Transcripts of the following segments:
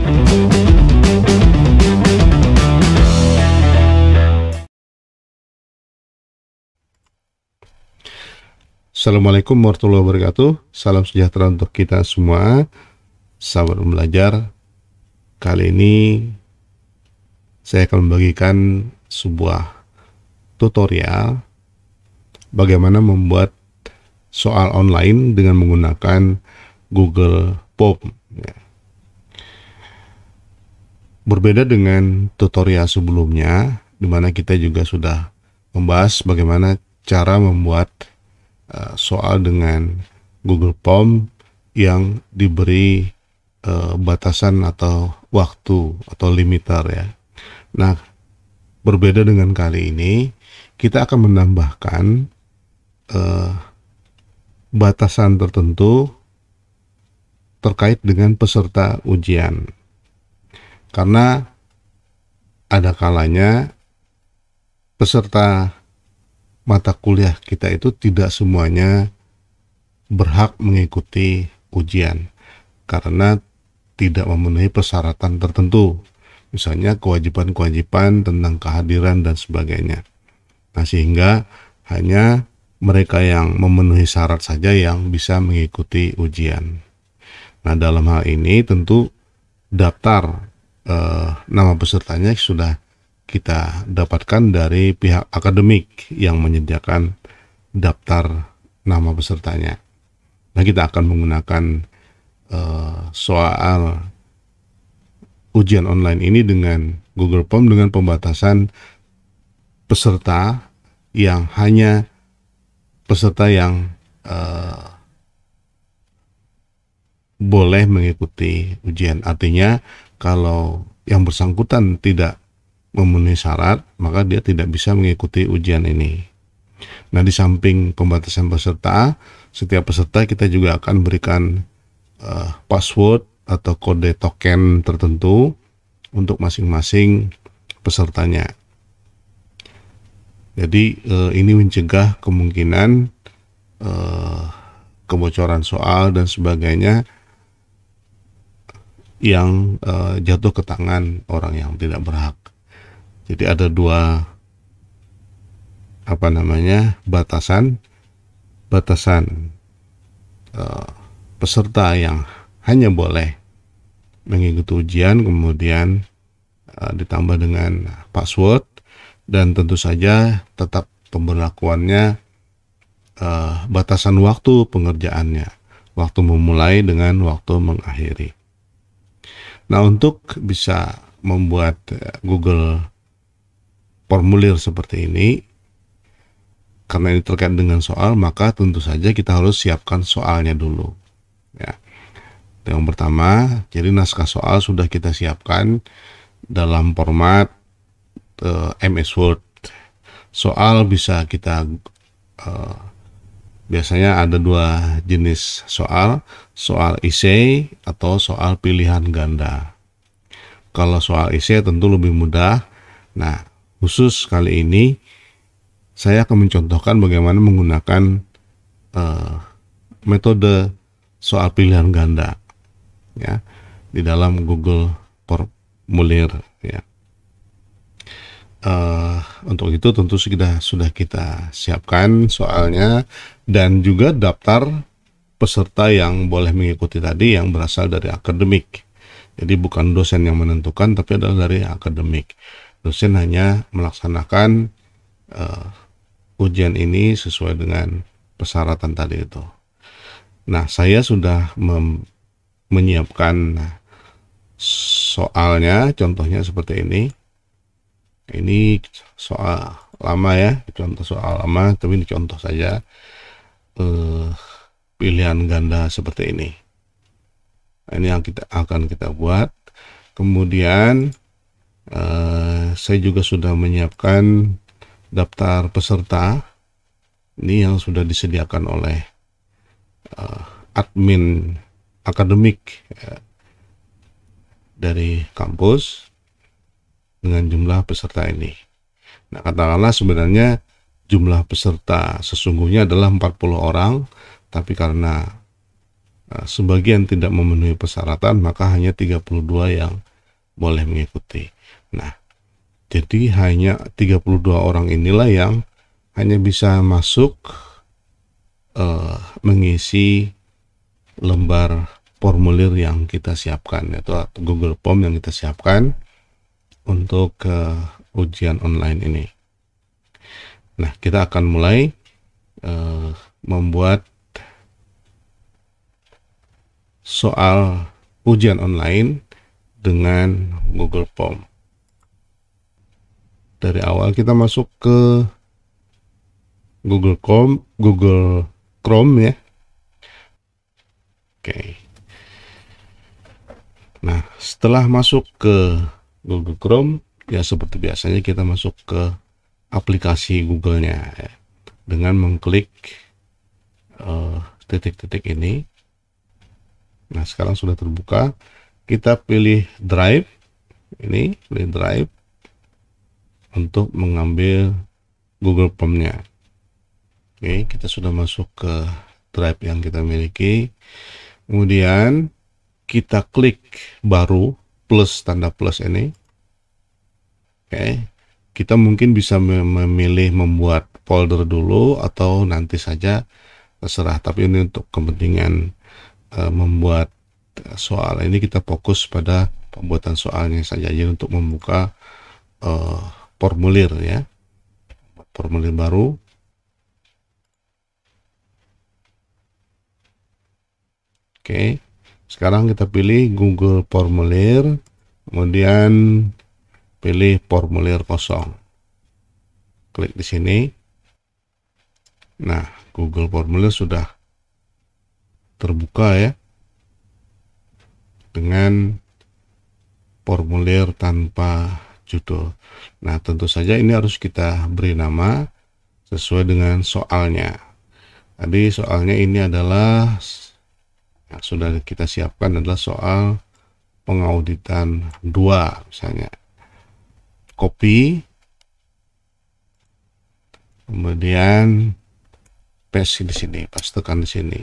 Assalamualaikum warahmatullahi wabarakatuh. Salam sejahtera untuk kita semua, sahabat belajar. Kali ini saya akan membagikan sebuah tutorial bagaimana membuat soal online dengan menggunakan Google Form. Berbeda dengan tutorial sebelumnya, di mana kita juga sudah membahas bagaimana cara membuat soal dengan Google Form yang diberi batasan atau waktu atau limiter ya. Nah, berbeda dengan kali ini, kita akan menambahkan batasan tertentu terkait dengan peserta ujian. Karena ada kalanya peserta mata kuliah kita itu tidak semuanya berhak mengikuti ujian karena tidak memenuhi persyaratan tertentu, misalnya kewajiban-kewajiban tentang kehadiran dan sebagainya. Nah, sehingga hanya mereka yang memenuhi syarat saja yang bisa mengikuti ujian. Nah, dalam hal ini tentu daftar nama pesertanya sudah kita dapatkan dari pihak akademik yang menyediakan daftar nama pesertanya. Nah, kita akan menggunakan soal ujian online ini dengan Google Form dengan pembatasan peserta yang hanya peserta yang boleh mengikuti ujian. Artinya kalau yang bersangkutan tidak memenuhi syarat, maka dia tidak bisa mengikuti ujian ini. Nah, di samping pembatasan peserta, setiap peserta kita juga akan berikan password atau kode token tertentu untuk masing-masing pesertanya. Jadi ini mencegah kemungkinan kebocoran soal dan sebagainya yang jatuh ke tangan orang yang tidak berhak. Jadi ada dua batasan peserta yang hanya boleh mengikuti ujian, kemudian ditambah dengan password, dan tentu saja tetap pemberlakuannya batasan waktu pengerjaannya, waktu memulai dengan waktu mengakhiri. Nah, untuk bisa membuat Google formulir seperti ini, karena ini terkait dengan soal, maka tentu saja kita harus siapkan soalnya dulu ya. Yang pertama, jadi naskah soal sudah kita siapkan dalam format MS Word. Soal bisa kita biasanya ada dua jenis soal essay atau soal pilihan ganda. Kalau soal essay tentu lebih mudah. Nah, khusus kali ini saya akan mencontohkan bagaimana menggunakan metode soal pilihan ganda ya di dalam Google formulir ya. Untuk itu tentu sudah kita siapkan soalnya dan juga daftar peserta yang boleh mengikuti tadi yang berasal dari akademik. Jadi bukan dosen yang menentukan, tapi adalah dari akademik. Dosen hanya melaksanakan ujian ini sesuai dengan persyaratan tadi itu. Nah, saya sudah menyiapkan soalnya, contohnya seperti ini. Ini soal lama ya, contoh soal lama, tapi ini contoh saja pilihan ganda seperti ini. Ini yang akan kita buat. Kemudian saya juga sudah menyiapkan daftar peserta ini yang sudah disediakan oleh admin akademik dari kampus dengan jumlah peserta ini. Nah, katakanlah sebenarnya jumlah peserta sesungguhnya adalah 40 orang, tapi karena sebagian tidak memenuhi persyaratan, maka hanya 32 yang boleh mengikuti. Nah, jadi hanya 32 orang inilah yang hanya bisa masuk mengisi lembar formulir yang kita siapkan, yaitu Google Form yang kita siapkan untuk ujian online ini. Nah, kita akan mulai membuat soal ujian online dengan Google Form. Dari awal kita masuk ke Google Chrome ya. Oke. Nah, setelah masuk ke Google Chrome, ya seperti biasanya kita masuk ke aplikasi Google-nya ya, dengan mengklik titik-titik ini. Nah, sekarang sudah terbuka. Kita pilih Drive. Ini, pilih Drive untuk mengambil Google Form-nya. Oke, kita sudah masuk ke Drive yang kita miliki. Kemudian kita klik baru, plus, tanda plus ini. Oke, kita mungkin bisa memilih membuat folder dulu atau nanti saja, terserah. Tapi ini untuk kepentingan membuat soal ini kita fokus pada pembuatan soalnya saja. Jadi untuk membuka formulir ya, formulir baru. Oke, sekarang kita pilih Google Formulir, kemudian pilih formulir kosong. Klik di sini. Nah, Google Formulir sudah terbuka ya, dengan formulir tanpa judul. Nah, tentu saja ini harus kita beri nama sesuai dengan soalnya. Tadi soalnya ini adalah yang sudah kita siapkan adalah soal pengauditan 2 misalnya. Copy, kemudian paste di sini, pastekan di sini.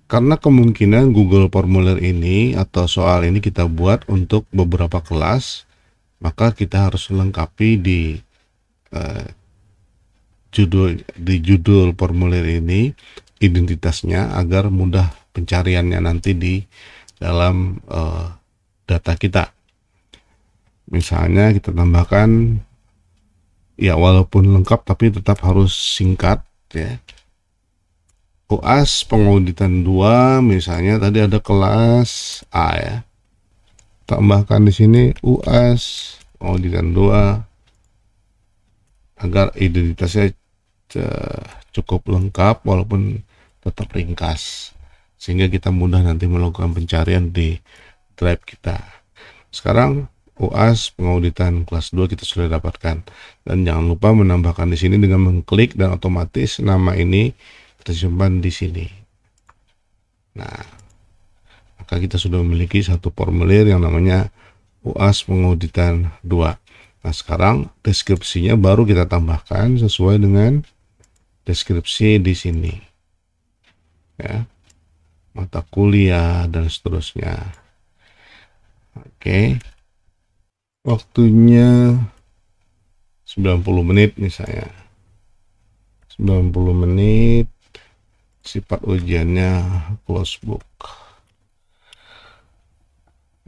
Karena kemungkinan Google Formulir ini atau soal ini kita buat untuk beberapa kelas, maka kita harus lengkapi di judul formulir ini identitasnya agar mudah pencariannya nanti di dalam data kita. Misalnya kita tambahkan ya, walaupun lengkap tapi tetap harus singkat ya. UAS pengauditan 2 misalnya tadi ada kelas A ya. Tambahkan di sini UAS pengauditan 2 agar identitasnya cukup lengkap walaupun tetap ringkas, sehingga kita mudah nanti melakukan pencarian di Drive kita. Sekarang UAS pengauditan kelas 2 kita sudah dapatkan, dan jangan lupa menambahkan di sini dengan mengklik dan otomatis nama ini tersimpan di sini. Nah, maka kita sudah memiliki satu formulir yang namanya UAS pengauditan 2. Nah, sekarang deskripsinya baru kita tambahkan sesuai dengan deskripsi di sini. Ya. Mata kuliah dan seterusnya. Oke. Waktunya 90 menit misalnya. 90 menit. Sifat ujiannya close book.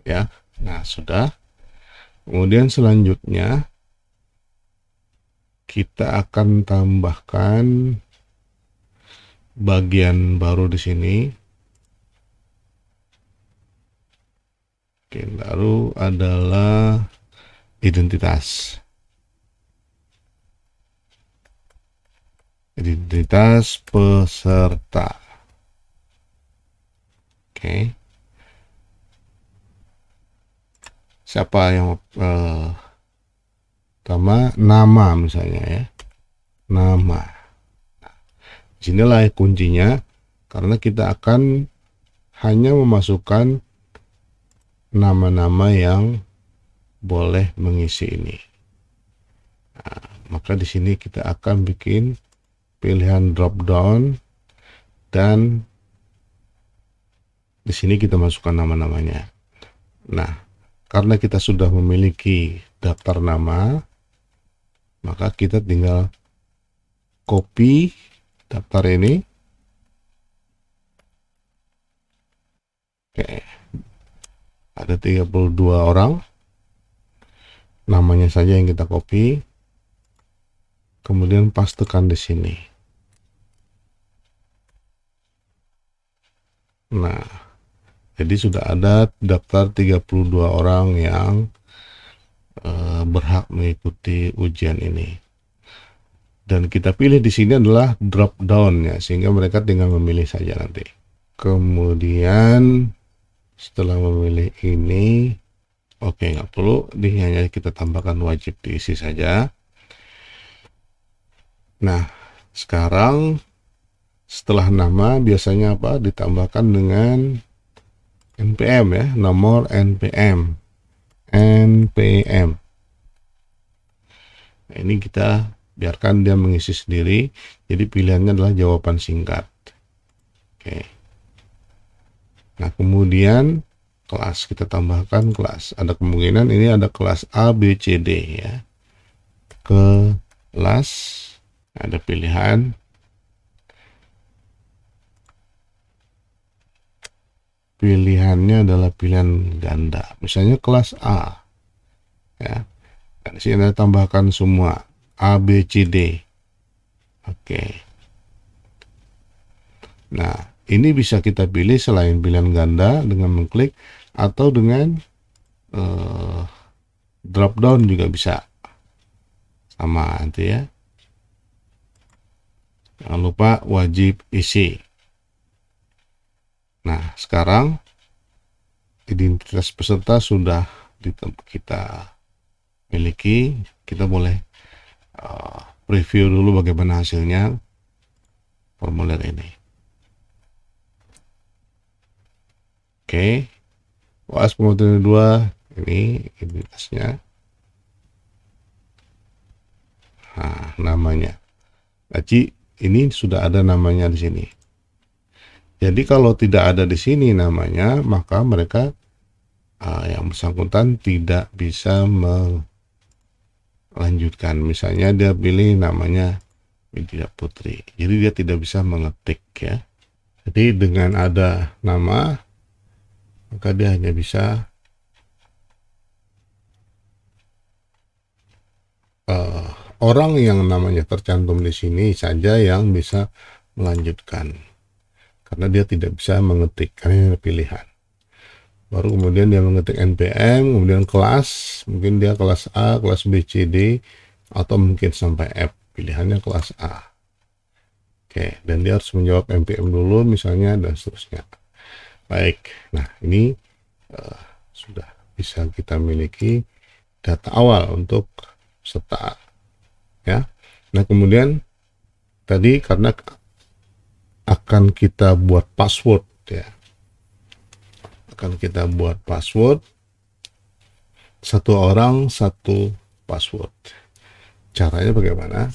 Ya. Nah, sudah. Kemudian selanjutnya kita akan tambahkan bagian baru di sini. Oke, baru adalah identitas. Identitas peserta. Oke. Siapa yang pertama, nama misalnya ya, nama. Nah, disinilah kuncinya, karena kita akan hanya memasukkan nama-nama yang boleh mengisi ini. Nah, maka di sini kita akan bikin pilihan drop down, dan di sini kita masukkan nama-namanya. Nah, karena kita sudah memiliki daftar nama, maka kita tinggal copy daftar ini. Oke. Ada 32 orang. Namanya saja yang kita copy. Kemudian pastekan di sini. Nah, jadi sudah ada daftar 32 orang yang berhak mengikuti ujian ini. Dan kita pilih di sini adalah drop down ya, sehingga mereka tinggal memilih saja nanti. Kemudian setelah memilih ini, oke, nggak perlu, ini hanya kita tambahkan wajib diisi saja. Nah, sekarang setelah nama biasanya apa? Ditambahkan dengan NPM ya, nomor NPM. Nah, ini kita biarkan dia mengisi sendiri. Jadi pilihannya adalah jawaban singkat. Oke. Nah, kemudian kelas kita tambahkan kelas. Ada kemungkinan ini ada kelas A, B, C, D ya. Kelas, ada pilihan. Pilihannya adalah pilihan ganda. Misalnya kelas A. Ya. Dan di sini Anda tambahkan semua A, B, C, D. Oke. Nah, ini bisa kita pilih selain pilihan ganda dengan mengklik, atau dengan drop down juga bisa. Sama nanti ya. Jangan lupa wajib isi. Nah, sekarang identitas peserta sudah kita miliki. Kita boleh preview dulu bagaimana hasilnya formulir ini. Oke, UAS pemotongan 2 ini identitasnya. Nah, namanya. Jadi ini sudah ada namanya di sini. Jadi kalau tidak ada di sini namanya, maka mereka yang bersangkutan tidak bisa melanjutkan. Misalnya dia pilih namanya Widya Putri, jadi dia tidak bisa mengetik ya. Jadi dengan ada nama, maka dia hanya bisa orang yang namanya tercantum di sini saja yang bisa melanjutkan, karena dia tidak bisa mengetik, karena ini pilihan. Baru kemudian dia mengetik NPM, kemudian kelas, mungkin dia kelas A, kelas B, C, D, atau mungkin sampai F, pilihannya kelas A. Oke, dan dia harus menjawab NPM dulu misalnya, dan seterusnya. Baik, nah ini sudah bisa kita miliki data awal untuk peserta ya. Nah, kemudian tadi karena akan kita buat password ya, akan kita buat password, satu orang satu password. Caranya bagaimana?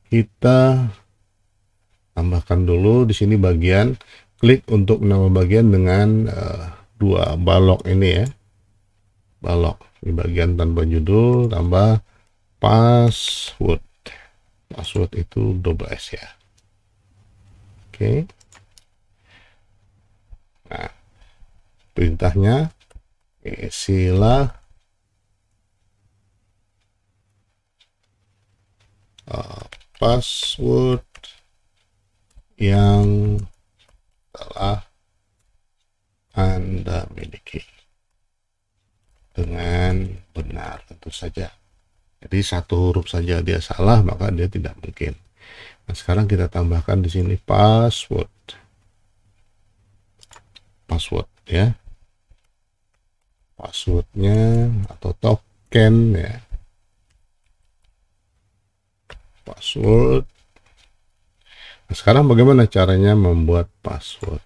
Kita tambahkan dulu di sini bagian, klik untuk nama bagian dengan dua balok ini ya, balok di bagian tanpa judul, tambah password. Password itu double S ya. Oke. Nah, perintahnya isilah password yang telah Anda miliki dengan benar, tentu saja. Jadi satu huruf saja dia salah, maka dia tidak mungkin. Nah, sekarang kita tambahkan di sini password ya, passwordnya atau token ya, password. Nah, sekarang bagaimana caranya membuat password?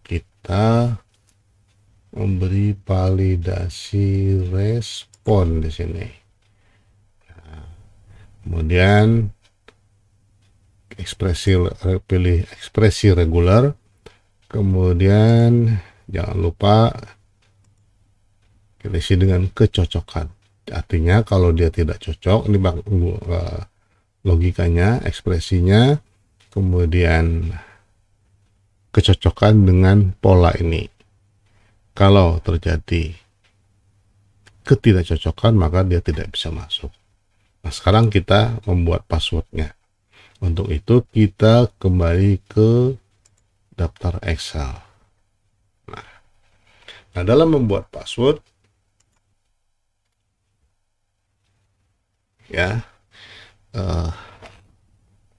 Kita memberi validasi respon di sini. Nah, kemudian pilih ekspresi reguler, kemudian jangan lupa isi dengan kecocokan. Artinya kalau dia tidak cocok, ini logikanya, ekspresinya, kemudian kecocokan dengan pola ini. Kalau terjadi ketidakcocokan, maka dia tidak bisa masuk. Nah, sekarang kita membuat passwordnya. Untuk itu kita kembali ke daftar Excel. Nah, dalam membuat password, ya,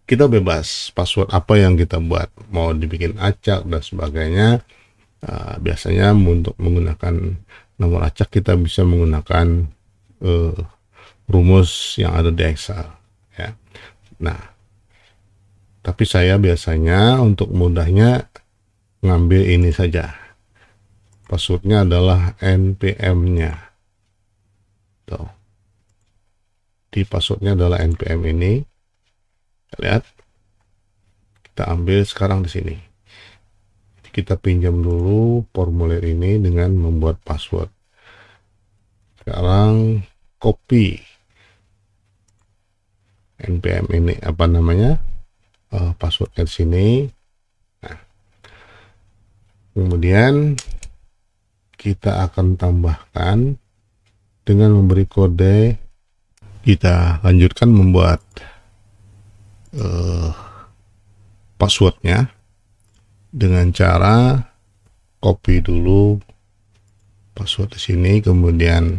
kita bebas password apa yang kita buat, mau dibikin acak dan sebagainya. Biasanya untuk menggunakan nomor acak kita bisa menggunakan rumus yang ada di Excel, ya. Nah, tapi saya biasanya untuk mudahnya ngambil ini saja. Passwordnya adalah npm-nya. Tuh. Di passwordnya adalah npm ini. Lihat. Kita ambil sekarang di sini. Kita pinjam dulu formulir ini dengan membuat password. Sekarang copy npm ini, apa namanya, passwordnya di sini. Nah, kemudian kita akan tambahkan dengan memberi kode. Kita lanjutkan membuat passwordnya dengan cara copy dulu password di sini, kemudian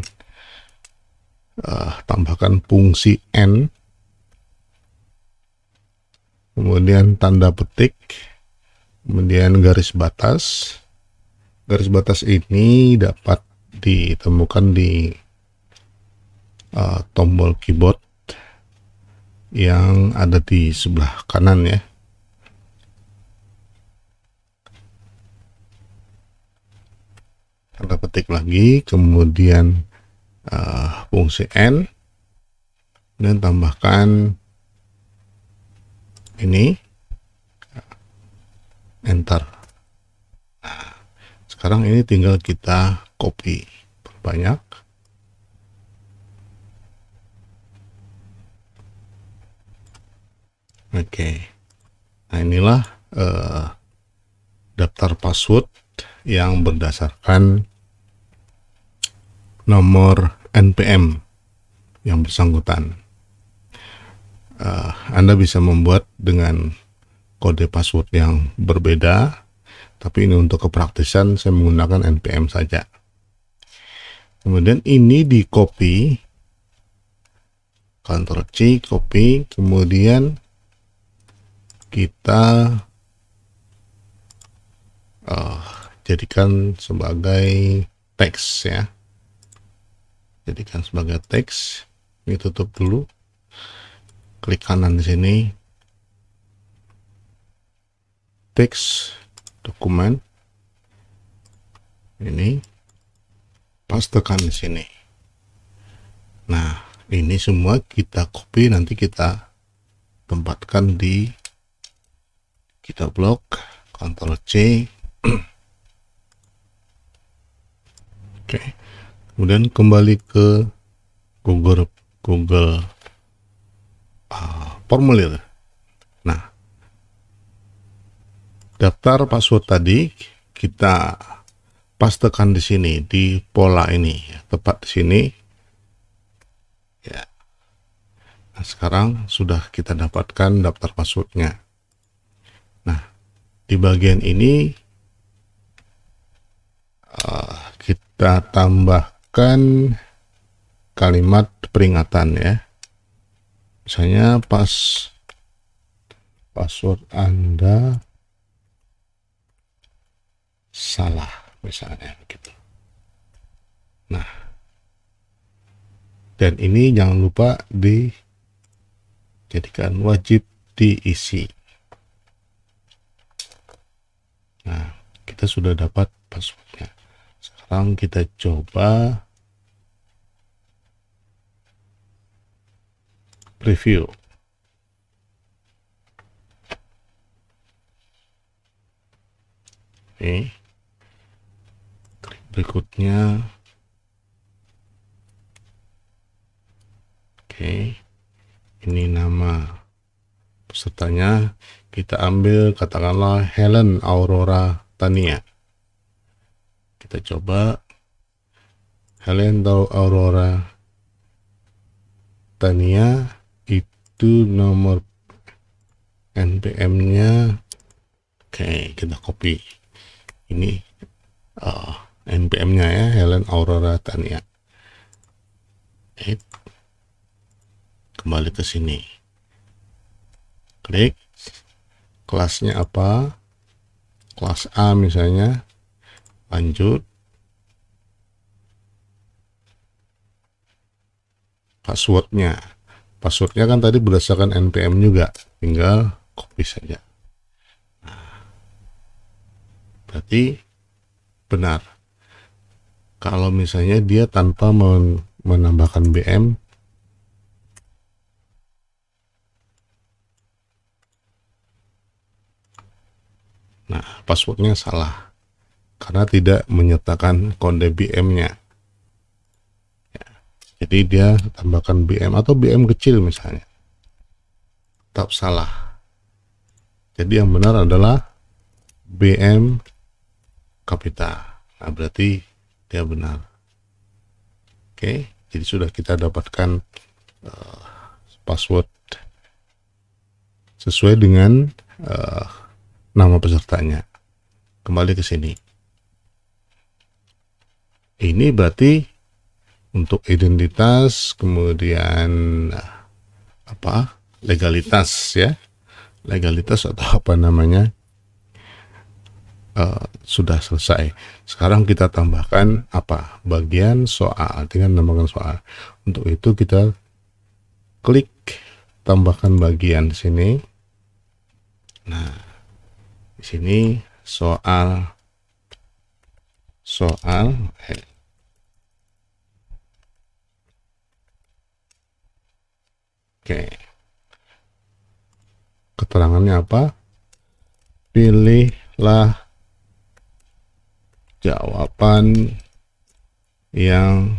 tambahkan fungsi n, kemudian tanda petik, kemudian garis batas. Garis batas ini dapat ditemukan di tombol keyboard yang ada di sebelah kanan, ya. Tanda petik lagi, kemudian fungsi n, dan tambahkan ini, enter. Nah, sekarang ini tinggal kita copy, perbanyak. Oke. Nah, inilah daftar password yang berdasarkan nomor npm yang bersangkutan. Anda bisa membuat dengan kode password yang berbeda, tapi ini untuk kepraktisan saya menggunakan npm saja. Kemudian ini di copy, Ctrl C, copy, kemudian kita jadikan sebagai teks, ya. Jadikan sebagai teks. Ini tutup dulu. Klik kanan di sini. Teks dokumen. Ini pastekan di sini. Nah, ini semua kita copy, nanti kita tempatkan di kita blok, Ctrl C. Oke. Kemudian kembali ke Google formulir. Nah, daftar password tadi kita pastekan di sini di pola ini, ya, tepat di sini. Ya. Nah, sekarang sudah kita dapatkan daftar passwordnya. Nah, di bagian ini kita tambahkan kalimat peringatan, ya. Misalnya password Anda salah, misalnya begitu. Nah, dan ini jangan lupa dijadikan wajib diisi. Nah, kita sudah dapat passwordnya. Sekarang kita coba preview. Oke. Klik berikutnya. Oke. Ini nama pesertanya. Kita ambil katakanlah Helen Aurora Tania. Kita coba Helen Aurora Tania, itu nomor NPM-nya. Oke, kita copy ini NPM-nya ya, Helen Aurora Tania. Kembali ke sini, klik kelasnya apa, kelas A misalnya, lanjut, passwordnya kan tadi berdasarkan NPM juga, tinggal copy saja. Berarti benar. Kalau misalnya dia tanpa menambahkan BM, nah passwordnya salah karena tidak menyertakan kode BM-nya. Jadi dia tambahkan BM atau BM kecil misalnya, tetap salah. Jadi yang benar adalah BM kapital. Nah, berarti dia benar. Oke, jadi sudah kita dapatkan password sesuai dengan nama pesertanya. Kembali ke sini. Ini berarti untuk identitas, kemudian legalitas ya, legalitas atau apa namanya, sudah selesai. Sekarang kita tambahkan bagian soal dengan menambahkan soal. Untuk itu kita klik tambahkan bagian di sini. Nah, di sini soal Oke. Keterangannya apa? Pilihlah jawaban yang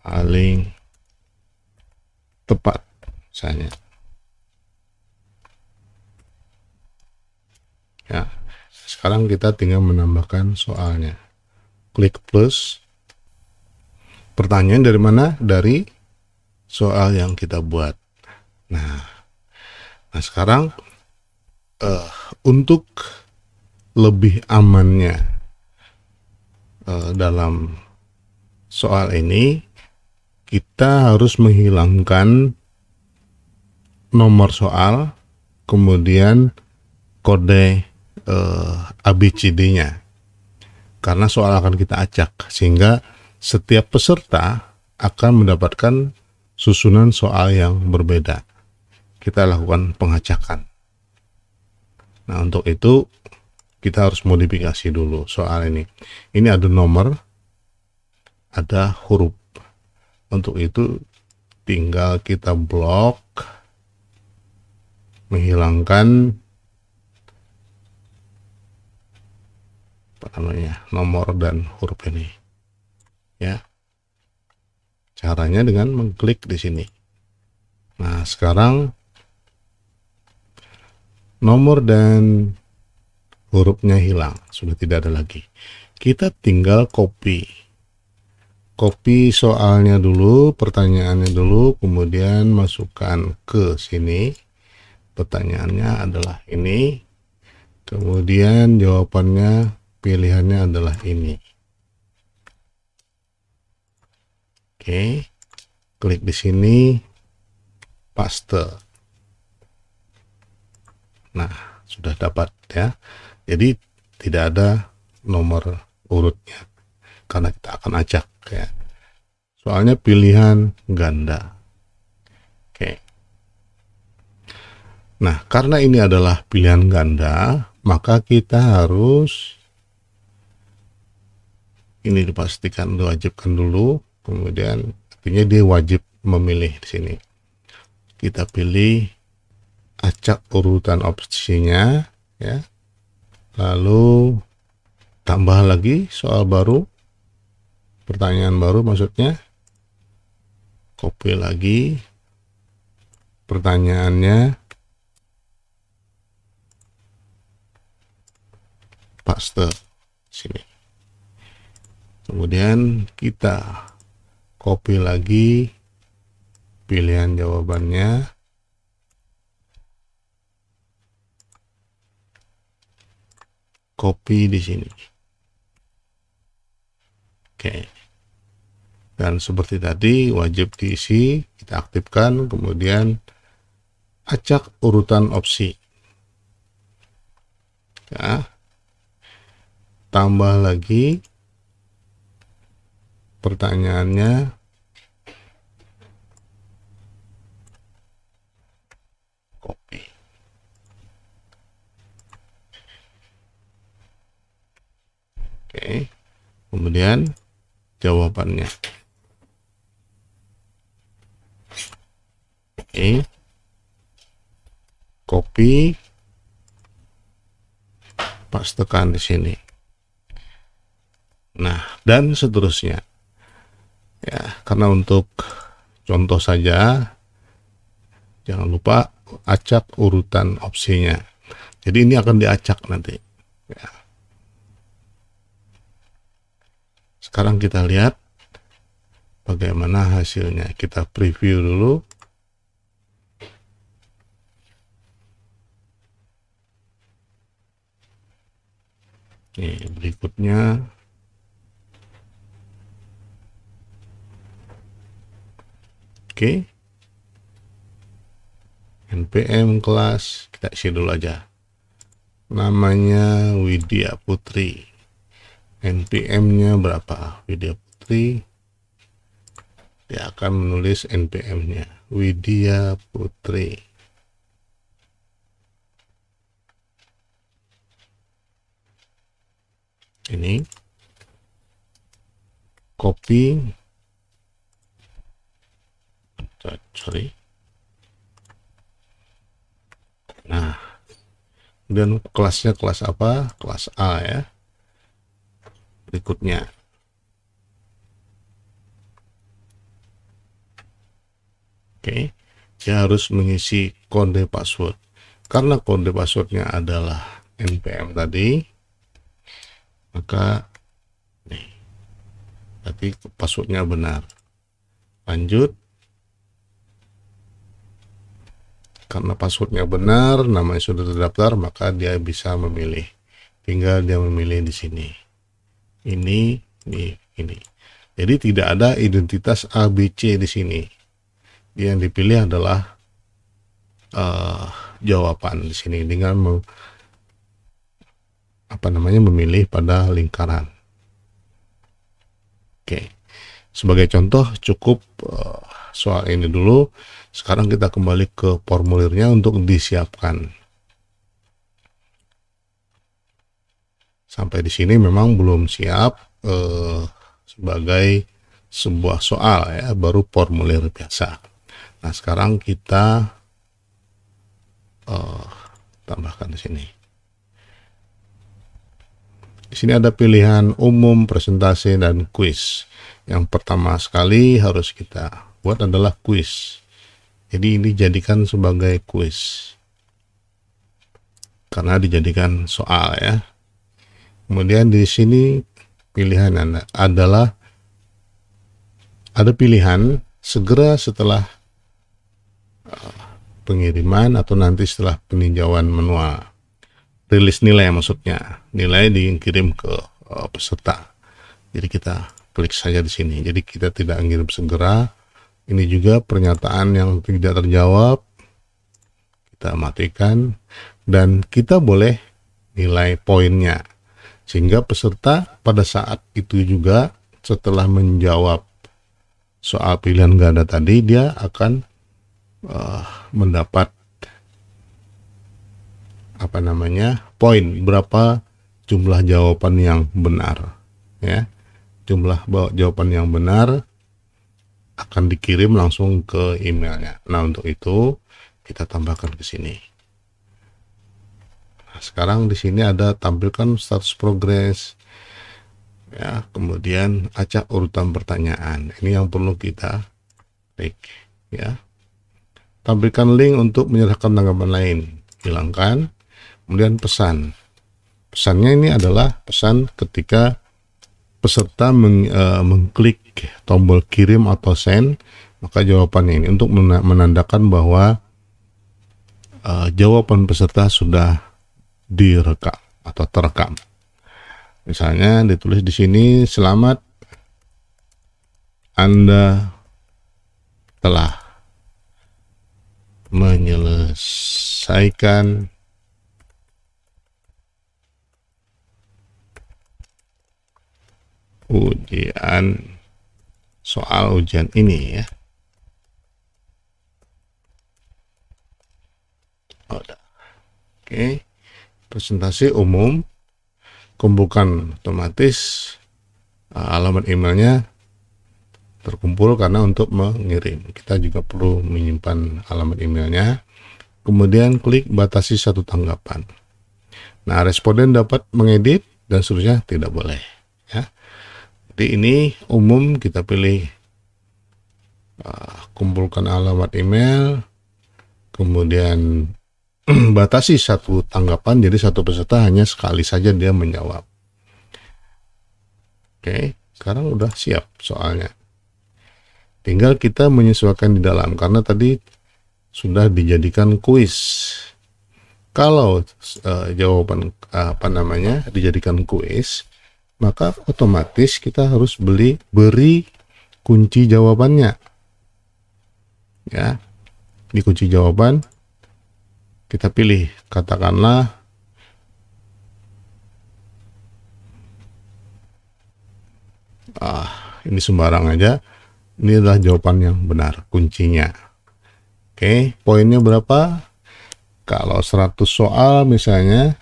paling tepat misalnya. Ya. Sekarang kita tinggal menambahkan soalnya. Klik plus. Pertanyaan dari mana? Dari soal yang kita buat. Nah sekarang untuk lebih amannya dalam soal ini, kita harus menghilangkan nomor soal, kemudian kode ABCD-nya, karena soal akan kita acak sehingga setiap peserta akan mendapatkan susunan soal yang berbeda. Kita lakukan pengacakan. Nah, untuk itu kita harus modifikasi dulu soal ini. Ini ada nomor, ada huruf. Untuk itu tinggal kita blok, menghilangkan nomor dan huruf ini. Ya. Caranya dengan mengklik di sini. Nah, sekarang nomor dan hurufnya hilang, sudah tidak ada lagi. Kita tinggal copy soalnya dulu, pertanyaannya dulu, kemudian masukkan ke sini. Pertanyaannya adalah ini, kemudian jawabannya, pilihannya adalah ini. Oke, klik di sini, paste. Nah, sudah dapat ya. Jadi tidak ada nomor urutnya karena kita akan acak ya. Soalnya pilihan ganda. Oke. Nah, karena ini adalah pilihan ganda, maka kita harus ini dipastikan, diwajibkan dulu. Kemudian artinya dia wajib memilih di sini. Kita pilih acak urutan opsinya ya. lalu tambah lagi soal baru, pertanyaan baru maksudnya, copy lagi pertanyaannya, paste sini. Kemudian kita copy lagi pilihan jawabannya, copy di sini. Oke. Dan seperti tadi wajib diisi, kita aktifkan, kemudian acak urutan opsi. Ya. Tambah lagi pertanyaannya, copy. Oke. Kemudian jawabannya. Oke. Copy, pastekan di sini. Nah, dan seterusnya. Ya, karena untuk contoh saja, jangan lupa acak urutan opsinya. Jadi ini akan diacak nanti. Ya. Sekarang kita lihat bagaimana hasilnya. Kita preview dulu. Ini berikutnya. Oke. NPM kelas, kita isi dulu aja. Namanya Widya Putri. NPM-nya berapa? Widya Putri. Dia akan menulis NPM-nya. Widya Putri. Ini. Copy. Sorry. Nah. Dan kelasnya kelas apa? Kelas A ya. Berikutnya. Oke. Dia harus mengisi kode password. Karena kode passwordnya adalah NPM tadi, maka nih, berarti passwordnya benar. Lanjut. Karena passwordnya benar, namanya sudah terdaftar, maka dia bisa memilih. Tinggal dia memilih di sini. Ini. Jadi tidak ada identitas ABC di sini. Yang dipilih adalah jawaban di sini dengan memilih pada lingkaran. Oke. Sebagai contoh cukup soal ini dulu. Sekarang kita kembali ke formulirnya untuk disiapkan. Sampai di sini memang belum siap sebagai sebuah soal ya, baru formulir biasa. Nah, sekarang kita tambahkan di sini. Di sini ada pilihan umum, presentasi, dan kuis. Yang pertama sekali harus kita buat adalah kuis. Jadi ini dijadikan sebagai kuis. Karena dijadikan soal ya. Kemudian di sini pilihan adalah ada pilihan segera setelah pengiriman atau nanti setelah peninjauan manual. Rilis nilai maksudnya. Nilai dikirim ke peserta. Jadi kita klik saja di sini. Jadi kita tidak mengirim segera. Ini juga pernyataan yang tidak terjawab. Kita matikan. Dan kita boleh nilai poinnya. Sehingga peserta pada saat itu juga setelah menjawab soal pilihan ganda tadi, dia akan mendapat poin berapa jumlah jawaban yang benar ya. Jumlah jawaban yang benar akan dikirim langsung ke emailnya. Nah, untuk itu kita tambahkan ke sini. Nah, sekarang di sini ada tampilkan status progres, ya, kemudian acak urutan pertanyaan. Ini yang perlu kita klik, ya. Tampilkan link untuk menyerahkan tanggapan lain, hilangkan. Kemudian pesan. Pesannya ini adalah pesan ketika peserta mengklik tombol kirim atau send, maka jawabannya ini untuk menandakan bahwa jawaban peserta sudah direkam atau terekam. Misalnya ditulis di sini, selamat, Anda telah menyelesaikan soal ujian ini, ya. Oke, presentasi umum, kumpulkan otomatis, alamat emailnya terkumpul karena untuk mengirim. Kita juga perlu menyimpan alamat emailnya. Kemudian klik batasi satu tanggapan. Nah, responden dapat mengedit dan seterusnya tidak boleh, ya. Jadi ini umum, kita pilih kumpulkan alamat email, kemudian batasi satu tanggapan, jadi satu peserta hanya sekali saja dia menjawab. Oke, sekarang udah siap soalnya. Tinggal kita menyesuaikan di dalam, karena tadi sudah dijadikan kuis. Kalau jawaban dijadikan kuis, maka otomatis kita harus beri kunci jawabannya, ya. Di kunci jawaban kita pilih, katakanlah ini sembarang aja, ini adalah jawaban yang benar, kuncinya. Oke, poinnya berapa? Kalau 100 soal misalnya,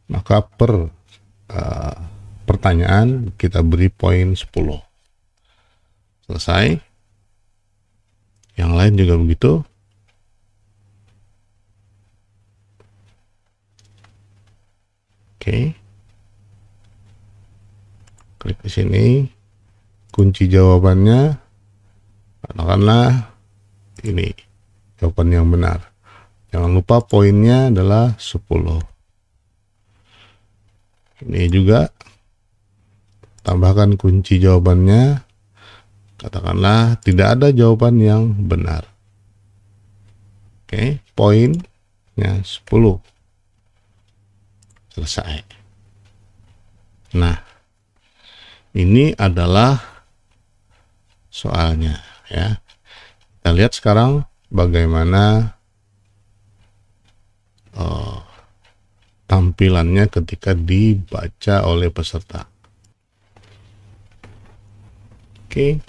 maka per pertanyaan kita beri poin 10. Selesai. Yang lain juga begitu. Oke. Klik di sini. Kunci jawabannya, katakanlah ini jawaban yang benar. Jangan lupa poinnya adalah 10. Ini juga tambahkan kunci jawabannya, katakanlah tidak ada jawaban yang benar. Oke, poinnya 10. Selesai. Nah, ini adalah soalnya, ya. Kita lihat sekarang bagaimana tampilannya ketika dibaca oleh peserta. Oke.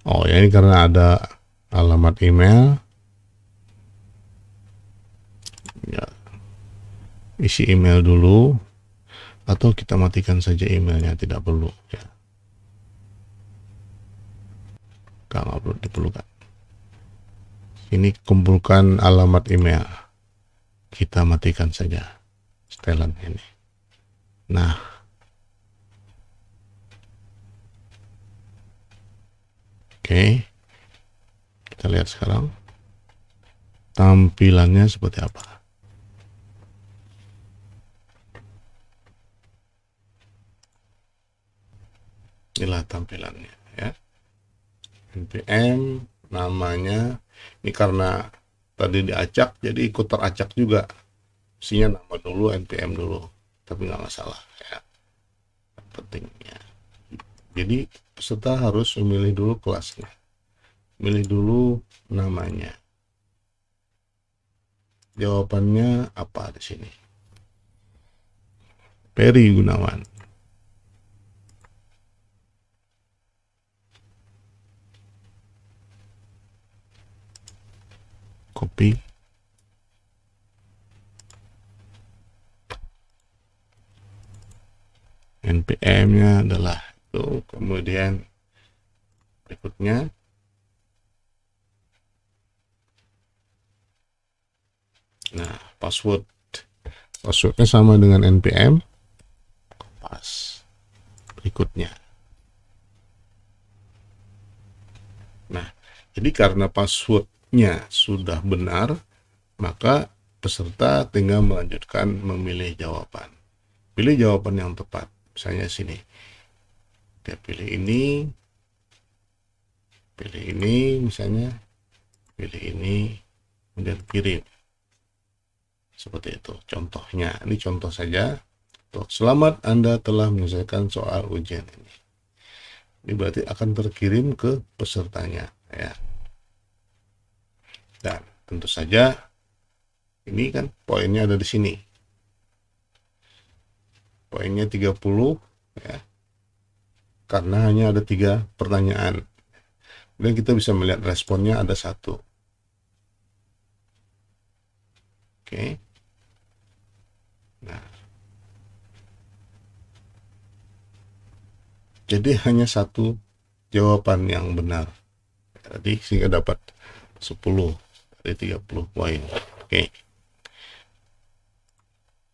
Oh ya, ini karena ada alamat email, ya, isi email dulu, atau kita matikan saja emailnya, tidak perlu, ya. Nggak perlu diperlukan. Ini kumpulkan alamat email, kita matikan saja setelan ini. Nah, oke, kita lihat sekarang tampilannya seperti apa. Inilah tampilannya, ya. NPM namanya, ini karena tadi diacak jadi ikut teracak juga, isinya nama dulu, NPM dulu, tapi nggak masalah, ya. Pentingnya, jadi peserta harus memilih dulu kelasnya, milih dulu namanya, jawabannya apa di sini, Peri Gunawan. Copy. NPM-nya adalah itu, kemudian berikutnya Nah, passwordnya sama dengan npm pas berikutnya. Nah, jadi karena passwordnya sudah benar, maka peserta tinggal melanjutkan memilih jawaban. Pilih jawaban yang tepat. Misalnya sini, dia pilih ini, misalnya, pilih ini, kemudian kirim. Seperti itu contohnya. Ini contoh saja. Tuh, selamat Anda telah menyelesaikan soal ujian ini. Ini berarti akan terkirim ke pesertanya, ya. Dan tentu saja ini kan poinnya ada di sini. Poinnya 30, ya. Karena hanya ada 3 pertanyaan. Dan kita bisa melihat responnya ada 1. Oke. Nah, jadi hanya 1 jawaban yang benar. Jadi sehingga dapat 10 dari 30 poin. Oke.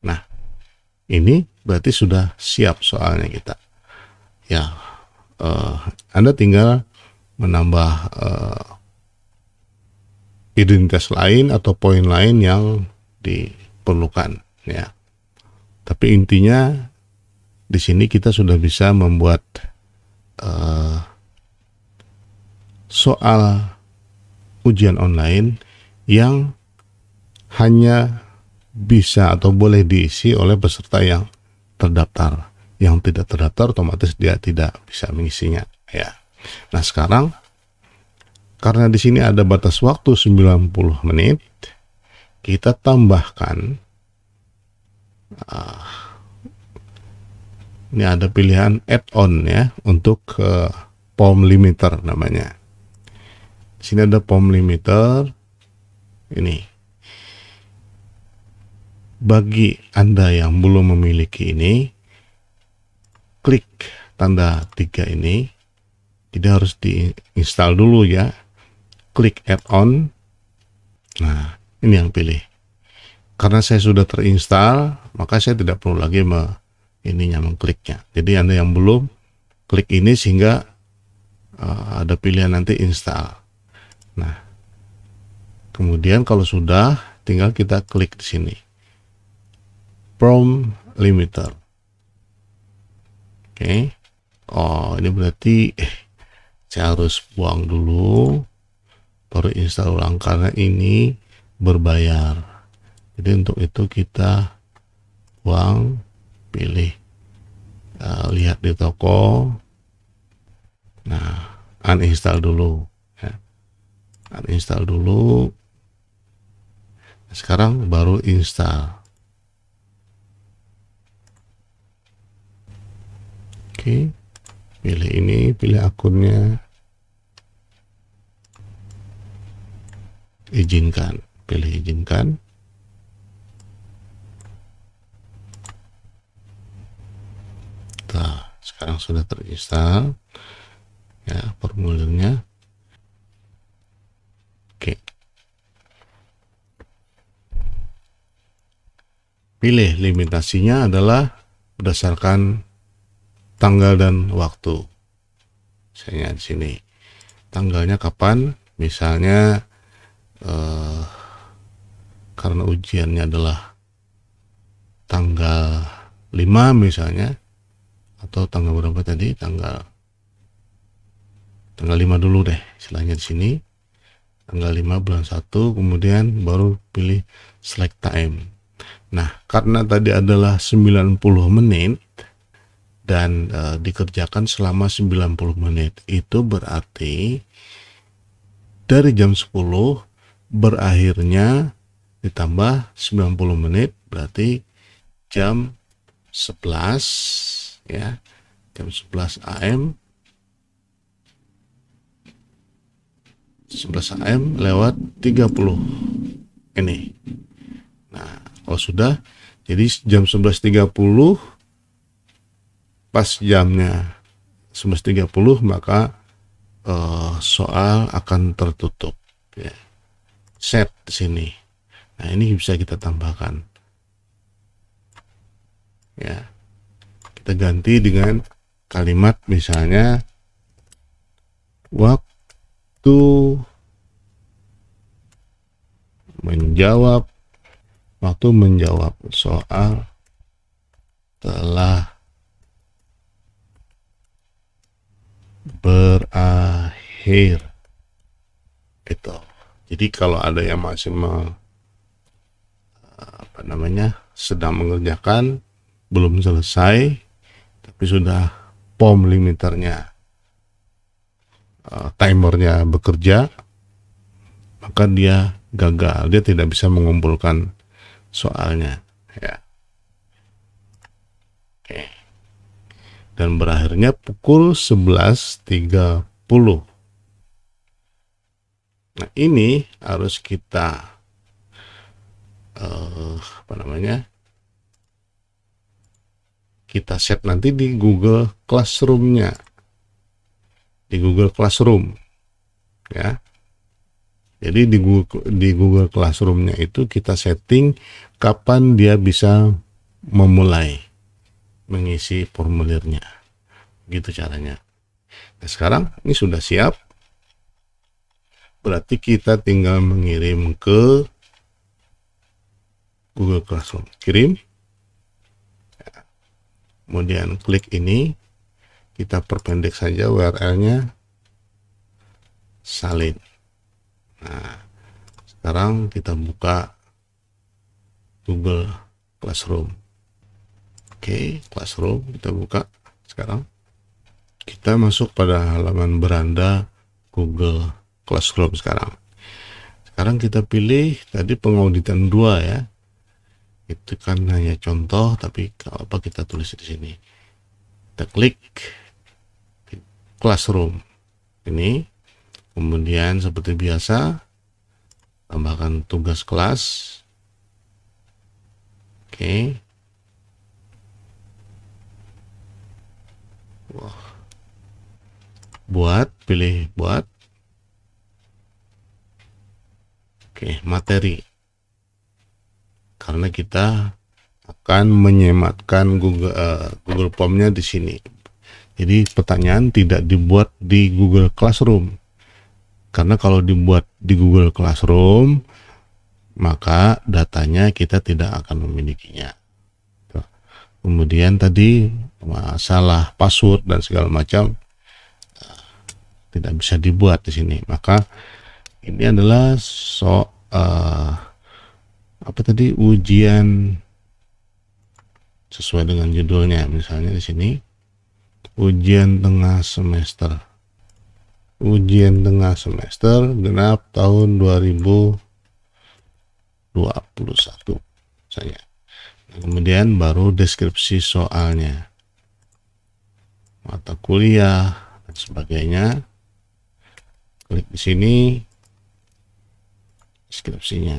Nah, ini berarti sudah siap soalnya kita. Ya, Anda tinggal menambah identitas lain atau poin lain yang diperlukan, ya. Tapi intinya di sini kita sudah bisa membuat soal ujian online yang hanya bisa atau boleh diisi oleh peserta yang terdaftar. Yang tidak terdaftar otomatis dia tidak bisa mengisinya, ya. Nah, sekarang karena di sini ada batas waktu 90 menit, kita tambahkan ini ada pilihan add-on, ya, untuk form limiter namanya. Di sini ada form limiter. Ini bagi Anda yang belum memiliki ini, klik tanda 3 ini. Jadi harus diinstal dulu, ya. Klik add-on. Nah, ini yang pilih. Karena saya sudah terinstall, maka saya tidak perlu lagi mengkliknya. Jadi Anda yang belum, klik ini sehingga ada pilihan nanti install. Nah, kemudian kalau sudah, tinggal kita klik di sini. Form limiter. Oke. Oh, ini berarti saya harus buang dulu, baru install ulang karena ini berbayar. Jadi untuk itu kita buang, pilih, lihat di toko. Nah, uninstall dulu, ya. Uninstall dulu. Sekarang baru install. Oke. Pilih ini, pilih akunnya, izinkan, pilih izinkan. Nah, sekarang sudah terinstall, ya, formulirnya. Oke. Pilih limitasinya adalah berdasarkan tanggal dan waktu. Misalnya di sini tanggalnya kapan, misalnya karena ujiannya adalah tanggal 5 misalnya, atau tanggal berapa tadi, tanggal 5 dulu deh istilahnya di sini, tanggal 5 bulan 1, kemudian baru pilih select time. Nah, karena tadi adalah 90 menit dan dikerjakan selama 90 menit, itu berarti dari jam 10 berakhirnya ditambah 90 menit, berarti jam 11, ya, jam 11 AM, 11 AM lewat 30 ini. Nah, kalau sudah, jadi jam 11.30 pas jamnya 11.30 maka soal akan tertutup, ya. Set di sini. Nah, ini bisa kita tambahkan. Ya, kita ganti dengan kalimat misalnya waktu menjawab soal telah berakhir. Itu. Jadi kalau ada yang masih sedang mengerjakan, belum selesai, tapi sudah POM limiternya, timernya bekerja, maka dia gagal, dia tidak bisa mengumpulkan soalnya, ya. Oke. Dan berakhirnya pukul 11.30. Nah, ini harus kita kita set nanti di Google Classroom-nya, di Google Classroom, ya. Jadi di Google Classroom-nya itu kita setting kapan dia bisa memulai mengisi formulirnya. Gitu caranya. Nah, sekarang ini sudah siap. Berarti kita tinggal mengirim ke Google Classroom. Kirim. Kemudian klik ini. Kita perpendek saja URL-nya. Salin. Nah, sekarang kita buka Google Classroom. Oke, Classroom kita buka. Sekarang kita masuk pada halaman beranda Google Classroom sekarang. Sekarang kita pilih tadi pengauditan 2 ya. Itu kan hanya contoh, tapi kalau apa kita tulis di sini. Kita klik Classroom ini. Kemudian seperti biasa tambahkan tugas kelas. Oke. Pilih buat. Oke, materi. Karena kita akan menyematkan Google Form-nya di sini. Jadi pertanyaan tidak dibuat di Google Classroom. Karena kalau dibuat di Google Classroom, maka datanya kita tidak akan memilikinya. Kemudian tadi masalah password dan segala macam tidak bisa dibuat di sini. Maka ini adalah ujian sesuai dengan judulnya. Misalnya di sini ujian tengah semester. Ujian tengah semester genap tahun 2021 saya. Kemudian baru deskripsi soalnya, mata kuliah dan sebagainya. Klik di sini deskripsinya.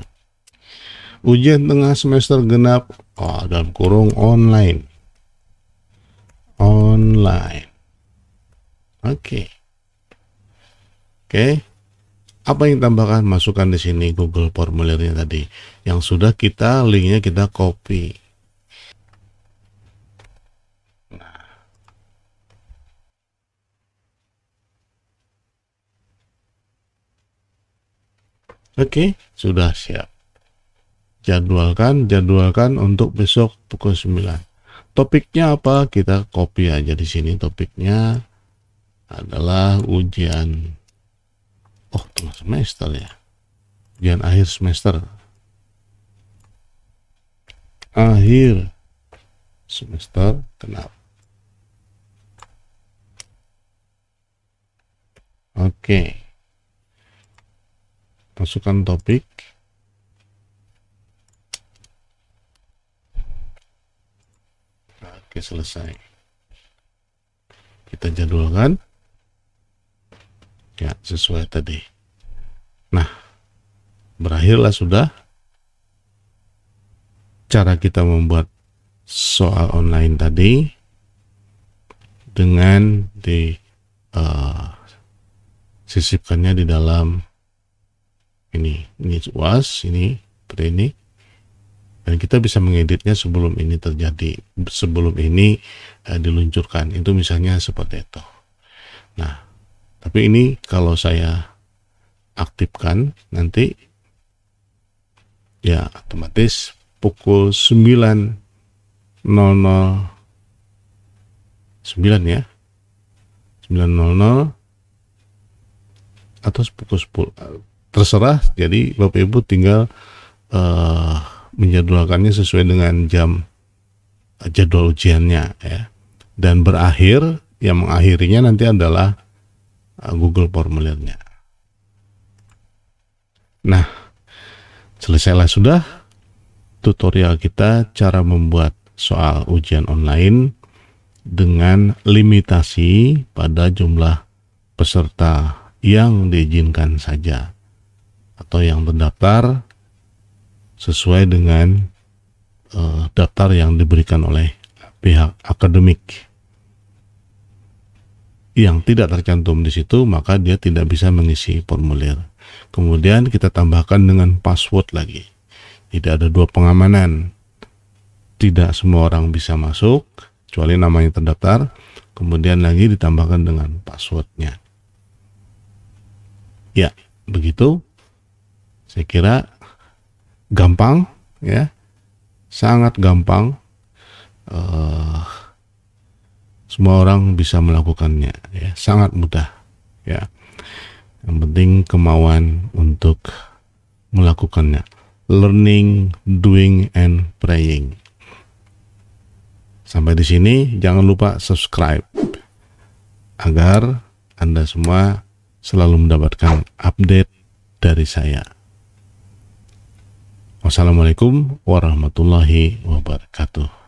Ujian tengah semester genap dalam kurung online. Oke. Apa yang tambahkan? Masukkan di sini Google formulirnya tadi yang sudah linknya kita copy. Oke, sudah siap. Jadwalkan untuk besok pukul 9. Topiknya apa? Kita copy aja di sini. Topiknya adalah ujian tengah semester ya. Ujian akhir semester. Akhir semester genap. Oke. Masukkan topik. Oke, selesai. Kita jadwalkan. Ya, sesuai tadi. Nah, berakhirlah sudah cara kita membuat soal online tadi dengan sisipkannya di dalam ini UAS, ini seperti ini, dan kita bisa mengeditnya sebelum ini terjadi, sebelum ini diluncurkan. Itu misalnya seperti itu. Nah, tapi ini kalau saya aktifkan nanti ya otomatis pukul 9.00 ya, 9.00 atau pukul 10, terserah. Jadi Bapak Ibu tinggal menjadwalkannya sesuai dengan jadwal ujiannya ya. Dan yang mengakhirinya nanti adalah Google formulirnya. Nah, selesailah sudah tutorial kita cara membuat soal ujian online dengan limitasi pada jumlah peserta yang diizinkan saja atau yang terdaftar sesuai dengan daftar yang diberikan oleh pihak akademik. Yang tidak tercantum di situ, maka dia tidak bisa mengisi formulir. Kemudian kita tambahkan dengan password lagi. Tidak ada 2 pengamanan. Tidak semua orang bisa masuk, kecuali namanya terdaftar. Kemudian lagi ditambahkan dengan passwordnya. Ya, begitu. Saya kira gampang, ya, sangat gampang. Semua orang bisa melakukannya, ya, sangat mudah, ya. Yang penting kemauan untuk melakukannya. Learning, doing, and praying. Sampai di sini, jangan lupa subscribe agar Anda semua selalu mendapatkan update dari saya. Wassalamualaikum warahmatullahi wabarakatuh.